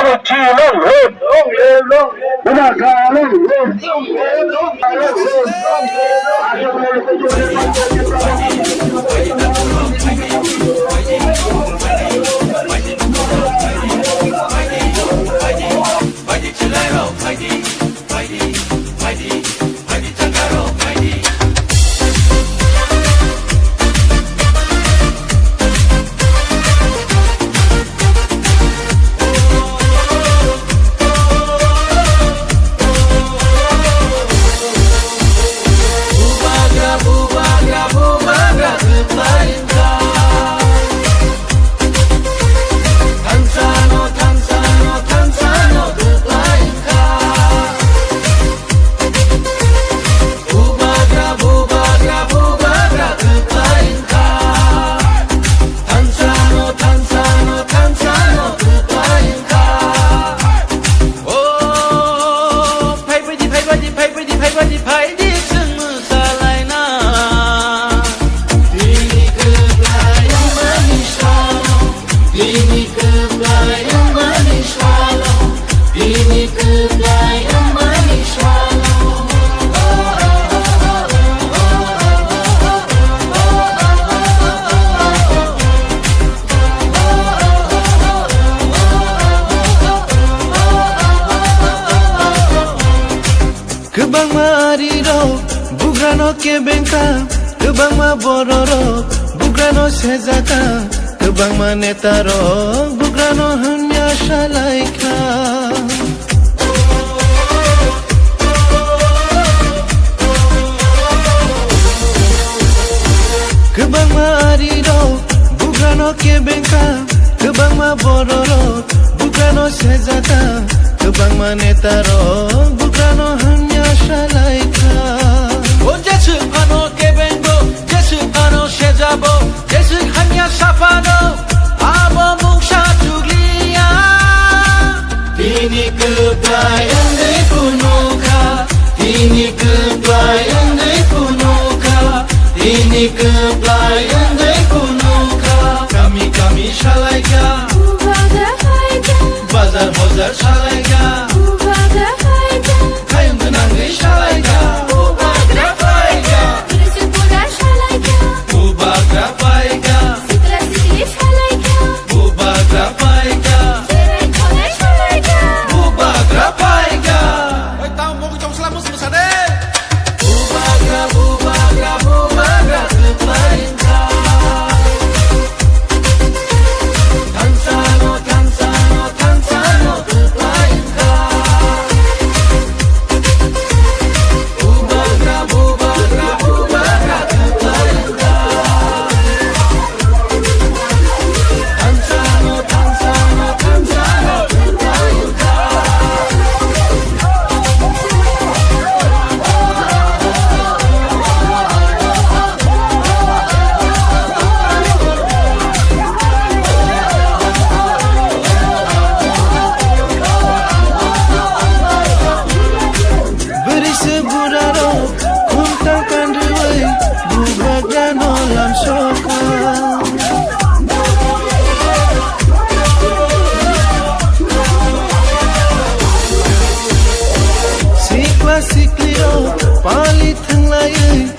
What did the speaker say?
Quality long Kebang mariro, bugrano kebengka, kebang mabororo, bugrano sezaka, kebang manetaro, bugrano hanya shalaika. Kebang mariro, bugrano kebengka, kebang mabororo, bugrano sezaka, kebang manetaro, bugrano hanya shalaika. O jesu ano kebengo, jesu ano shezabo, jesu hanya safano, abo mungsha julia. Ini kebayang di punuka, ini kebayang di punuka, ini kebayang di punuka. Kami shalaika, bazar bozar shalaika. Sikliro, pali thanglai